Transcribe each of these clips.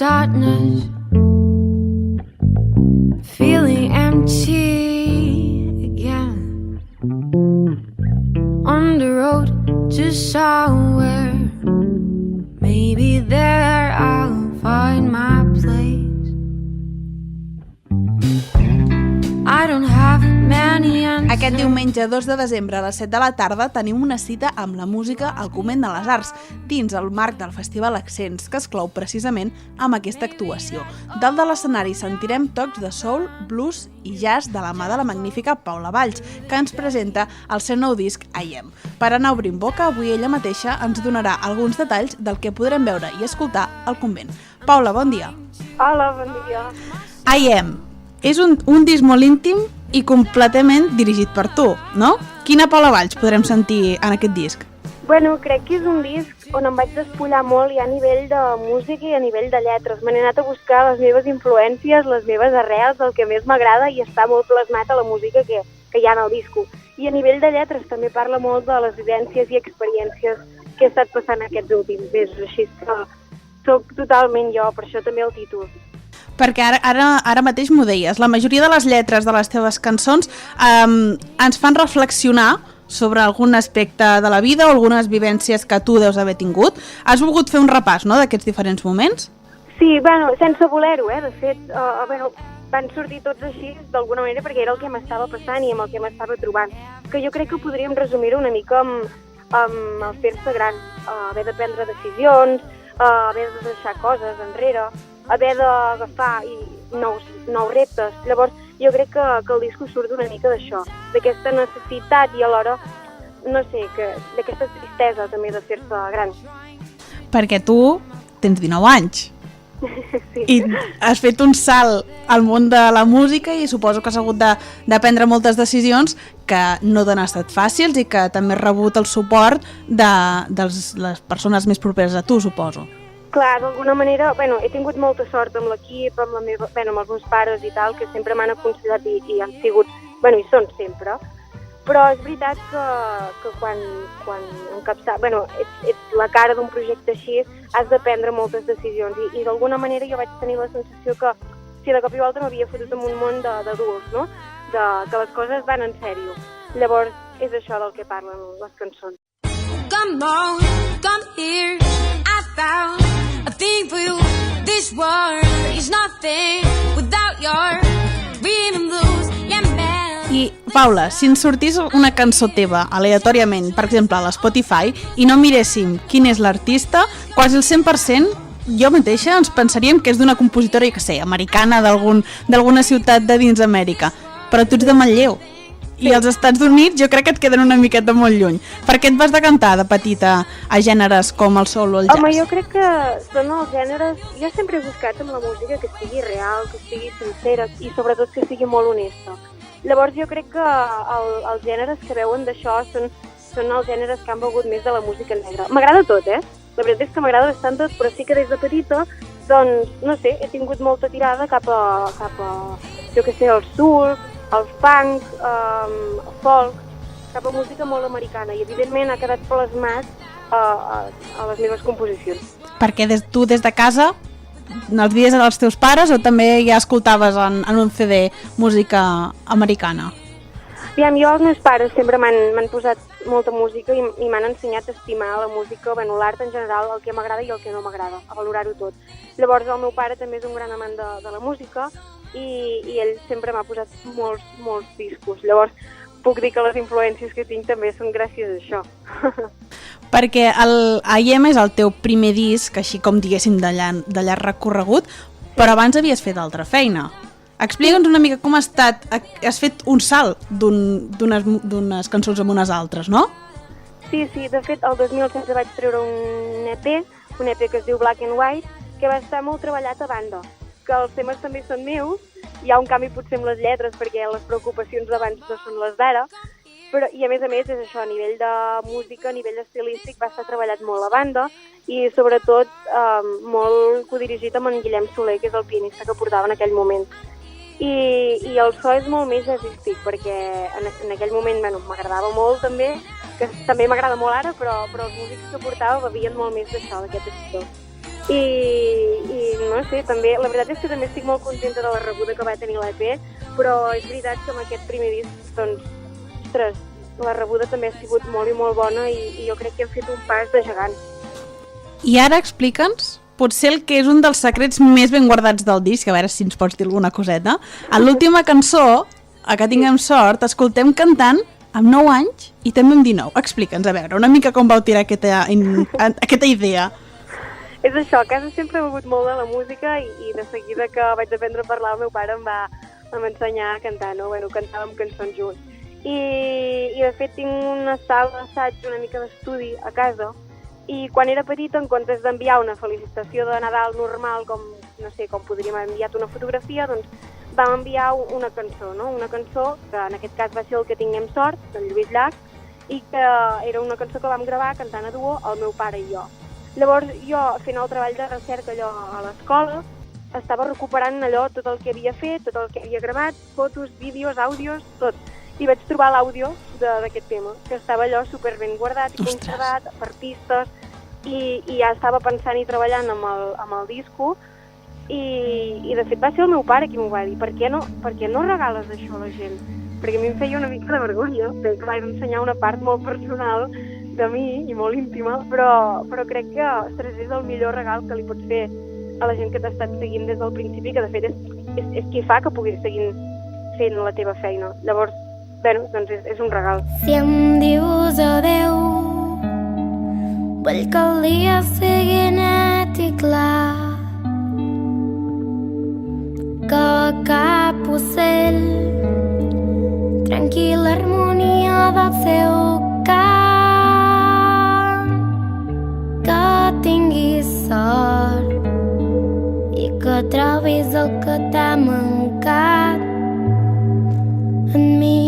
sadness, feeling empty again, on the road to somewhere, maybe there I'll find my place. I don't have many answers. Aquest diumenge 2 de desembre a les 7 de la tarda tenim una cita amb la música al Convent de les Arts, dins el marc del Festival Accents, que es clou precisament amb aquesta actuació. Dalt de l'escenari sentirem tocs de soul, blues i jazz de la mà de la magnífica Paula Valls, que ens presenta el seu nou disc I Am. Per anar obrint boca, avui ella mateixa ens donarà alguns detalls del que podrem veure i escoltar al Convent. Paula, bon dia. Hola, bon dia. I Am és un disc molt íntim i completament dirigit per tu, no? Quina Paula Valls podrem sentir en aquest disc? Bueno, crec que és un disc on em vaig despullar molt i a nivell de música i a nivell de lletres. Me n'he anat a buscar les meves influències, les meves arrels, el que més m'agrada i està molt plasmat a la música que hi ha en el disco. I a nivell de lletres també parla molt de les vivències i experiències que he estat passant aquests últims mesos. Així que soc totalment jo, per això també el títol. Perquè ara mateix m'ho deies, la majoria de les lletres de les teves cançons ens fan reflexionar sobre algun aspecte de la vida o algunes vivències que tu deus haver tingut. Has volgut fer un repàs, no?, d'aquests diferents moments? Sí, bueno, sense voler-ho, de fet, van sortir tots així d'alguna manera perquè era el que m'estava passant i amb el que m'estava trobant. Que jo crec que podríem resumir-ho una mica amb el fer-se gran, haver de prendre decisions, haver de deixar coses enrere, haver d'agafar nous reptes. Llavors, jo crec que el disco surt una mica d'això, d'aquesta necessitat i alhora, no sé, d'aquesta tristesa també de fer-se gran. Perquè tu tens 19 anys. Sí. I has fet un salt al món de la música i suposo que has hagut de prendre moltes decisions que no t'han estat fàcils i que també has rebut el suport de les persones més properes a tu, suposo. Clar, d'alguna manera, he tingut molta sort amb l'equip, amb els meus pares i tal, que sempre m'han aconsellat i han sigut, i són sempre. Però és veritat que quan ets la cara d'un projecte així, has de prendre moltes decisions i d'alguna manera jo vaig tenir la sensació que si de cop i volta m'havia fotut en un món d'adults, no? Que les coses van en sèrio. Llavors és això del que parlen les cançons. Come on, come here, I found a thing for you. This world is nothing without your rhythm blues, yeah man. I, Paula, si ens sortís una cançó teva aleatòriament, per exemple a l'Spotify, i no miréssim quin és l'artista, quasi el 100% jo mateixa ens pensaríem que és d'una compositora, jo què sé, americana, d'alguna ciutat de dins Amèrica. Però tu ets de Manlleu. I els Estats Units jo crec que et queden una miqueta molt lluny. Per què et vas decantar de petita a gèneres com el soul o el jazz? Home, jo crec que són els gèneres... Jo sempre he buscat amb la música que sigui real, que sigui sincera i sobretot que sigui molt honesta. Llavors jo crec que els gèneres que veuen d'això són els gèneres que han begut més de la música negra. M'agrada tot, La veritat és que m'agrada bastant tot, però sí que des de petita, doncs, no sé, he tingut molta tirada cap a jo què sé, el soul, el funk, el folk, cap a música molt americana i evidentment ha quedat plasmat a les meves composicions. Perquè tu des de casa els dies als teus pares o també ja escoltaves en un CD música americana? Aviam, jo els meus pares sempre m'han posat molta música i m'han ensenyat a estimar la música, l'art en general, el que m'agrada i el que no m'agrada, a valorar-ho tot. Llavors el meu pare també és un gran amant de la música i ell sempre m'ha posat molts discos. Llavors puc dir que les influències que tinc també són gràcies a això. Perquè el I Am és el teu primer disc, així com diguéssim de llarg recorregut, però abans havies fet altra feina. Explica'ns una mica com ha estat, has fet un salt d'unes cançons amb unes altres, no? Sí, de fet el 2016 vaig treure un EP que es diu Black and White, que va estar molt treballat a banda, que els temes també són meus, hi ha un canvi potser amb les lletres perquè les preocupacions d'abans no són les d'ara, però i a més és això, a nivell de música, a nivell estilístic va estar treballat molt a banda i sobretot molt codirigit amb en Guillem Soler, que és el pianista que portava en aquell moment. I el so és molt més jazzístic perquè en aquell moment m'agradava molt també, que també m'agrada molt ara, però els músics que portava bevien molt més d'això, d'aquest estil. I no sé, també, la veritat és que també estic molt contenta de la rebuda que va tenir l'EP, però és veritat que amb aquest primer disc, doncs, ostres, la rebuda també ha sigut molt i molt bona i jo crec que hem fet un pas de gegant. I ara explica'ns, potser el que és un dels secrets més ben guardats del disc, a veure si ens pots dir alguna coseta. A l'última cançó, a Que tinguem sort, escoltem cantant amb 9 anys i també amb 19. Explica'ns, a veure, una mica com vau tirar aquesta idea. És això, a casa sempre he begut molt de la música i de seguida que vaig aprendre a parlar, el meu pare em va ensenyar a cantar, no? Bueno, cantàvem cançons junts. I de fet tinc una sala d'assaig, una mica d'estudi a casa, i quan era petita, en comptes d'enviar una felicitació de Nadal normal, com, no sé, com podríem haver enviat una fotografia, doncs vam enviar una cançó, no? Una cançó que en aquest cas va ser el Que tinguem sort, d'en Lluís Llach, i que era una cançó que vam gravar cantant a duo el meu pare i jo. Llavors jo, fent el treball de recerca allò a l'escola, estava recuperant allò, tot el que havia fet, tot el que havia gravat, fotos, vídeos, àudios, tot. I vaig trobar l'àudio d'aquest tema, que estava allò super ben guardat i conservat per pistes, i ja estava pensant i treballant amb el disco, i de fet va ser el meu pare qui m'ho va dir, per què no regales això a la gent? Perquè a mi em feia una mica de vergonya, bé, clar, era ensenyar una part molt personal de mi i molt íntima, però crec que, ostres, és el millor regal que li pots fer a la gent que t'ha estat seguint des del principi, que de fet és qui fa que puguis seguir fent la teva feina. Llavors, bueno, doncs és un regal. Si em dius adeu, vull que el dia sigui net i clar, que cap ocell trenqui l'harmonia del seu cant, que tinguis sort i que trobis el que t'ha mancat en mi.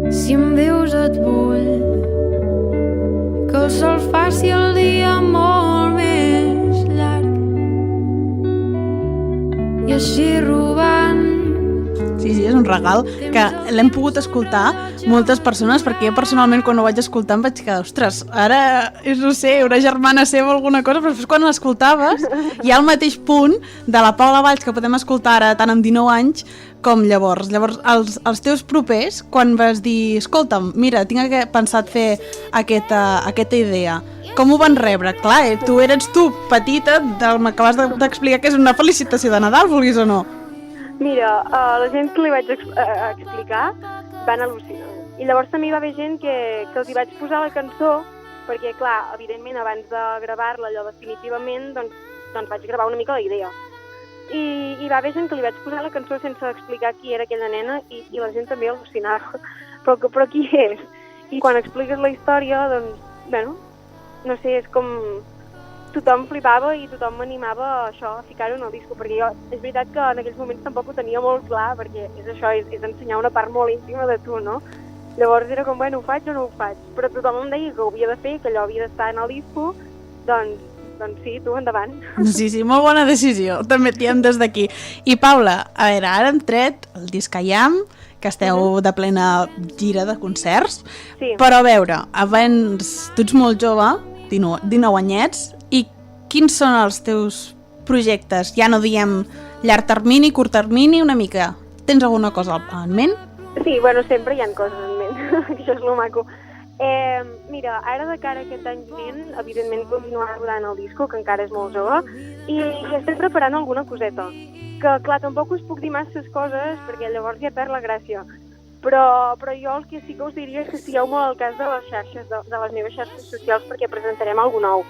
Si em dius et vull, que el sol faci el dia molt més llarg i així robant. Sí, és un regal que l'hem pogut escoltar moltes persones, perquè jo personalment quan ho vaig escoltar em vaig quedar, ostres, ara és, no sé, una germana seva o alguna cosa, però després quan l'escoltaves hi ha el mateix punt de la Paula Valls que podem escoltar ara tant amb 19 anys com llavors. Llavors, els teus propers, quan vas dir, escolta'm, mira, tinc pensat fer aquesta idea, com ho van rebre? Clar, tu eres tu, petita, m'acabes d'explicar que és una felicitació de Nadal, vulguis o no. Mira, la gent que li vaig explicar van al·lucinar. I llavors també hi va haver gent que els hi vaig posar la cançó, perquè, clar, evidentment, abans de gravar-la allò definitivament, doncs vaig gravar una mica la idea. I hi va haver gent que li vaig posar la cançó sense explicar qui era aquella nena i la gent també al·lucinava. Però qui és? I quan expliques la història, doncs, bueno, no sé, és com... Tothom flipava i tothom m'animava a això, a ficar-ho en el disco, perquè jo, és veritat que en aquells moments tampoc ho tenia molt clar, perquè és això, és ensenyar una part molt íntima de tu, no? Llavors era com, bueno, ho faig o no ho faig? Però tothom em deia que ho havia de fer, que allò havia d'estar en el disco, doncs sí, tu, endavant. Sí, molt bona decisió, també diem des d'aquí. I Paula, a veure, ara hem tret el disc Ayam, que esteu de plena gira de concerts, sí. Però a veure, abans, tu ets molt jove, 19 anyets, i quins són els teus projectes? Ja no diem llarg termini, curt termini, una mica. Tens alguna cosa en ment? Sí, bueno, sempre hi ha coses en ment, això és lo maco. Mira, ara de cara a aquest any vinent, evidentment continuar rodant el disco, que encara és molt jove, i estem preparant alguna coseta. Que, clar, tampoc us puc dir masses coses, perquè llavors ja perd la gràcia. Però jo el que sí que us diria és que estigueu molt al cas de les xarxes, de les meves xarxes socials, perquè presentarem alguna nou.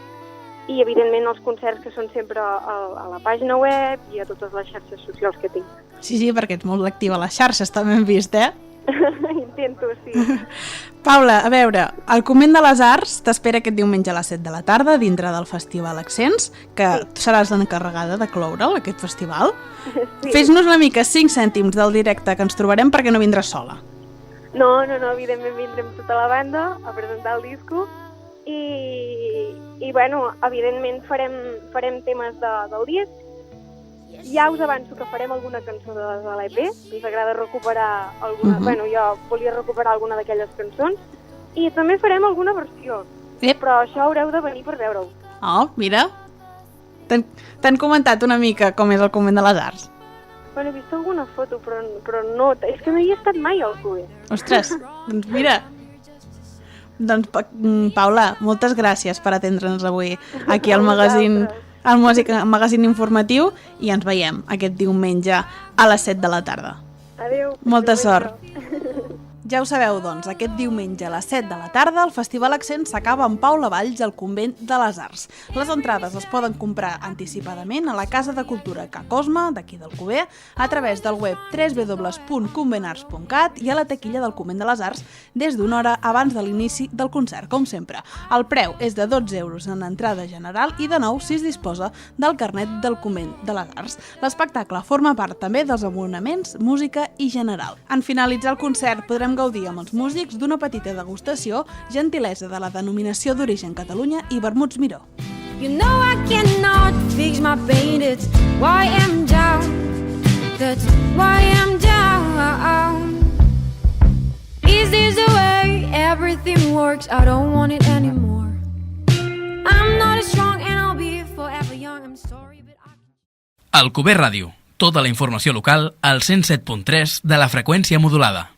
I, evidentment, els concerts que són sempre a la pàgina web i a totes les xarxes socials que tinc. Sí, perquè ets molt activa a les xarxes, també hem vist, Intento, sí. Paula, a veure, el Convent de les Arts t'espera aquest diumenge a les 7 de la tarda dintre del Festival Accents, que tu seràs l'encarregada de cloure'l, aquest festival. Sí. Fes-nos una mica 5 cèntims del directe que ens trobarem perquè no vindràs sola. No, evidentment vindrem tota la banda a presentar el disco i bueno, evidentment farem temes del disc. Ja us avanço que farem alguna cançó de l'EP, ens agrada recuperar alguna... Bueno, jo volia recuperar alguna d'aquelles cançons I també farem alguna versió, però això haureu de venir per veure-ho. Oh, mira. T'han comentat una mica com és el Convent de les Arts? Bueno, he vist alguna foto, però no, és que no hi he estat mai al Cuber. Ostres, doncs mira. Doncs, Paula, moltes gràcies per atendre'ns avui aquí al magazín informatiu i ens veiem aquest diumenge a les 7 de la tarda. Adéu. Molta sort. Ja ho sabeu, doncs, aquest diumenge a les 7 de la tarda el Festival Accents s'acaba amb Paula Valls al Convent de les Arts. Les entrades es poden comprar anticipadament a la Casa de Cultura Ca Cosme, d'aquí del Cuber, a través del web www.conventarts.cat i a la taquilla del Convent de les Arts des d'una hora abans de l'inici del concert, com sempre. El preu és de 12 euros en entrada general i de nou si es disposa del carnet del Convent de les Arts. L'espectacle forma part també dels abonaments, música i general. En finalitzar el concert podrem gaudir amb els músics d'una petita degustació, gentilesa de la denominació d'origen Catalunya i vermuts Miró. You know I cannot fix my pain, it's why I'm down. That's why I'm down. Is this the way everything works? I don't want it anymore. I'm not as strong and I'll be forever young. I'm sorry but I... Alcover Ràdio. Tota la informació local al 107.3 de la freqüència modulada.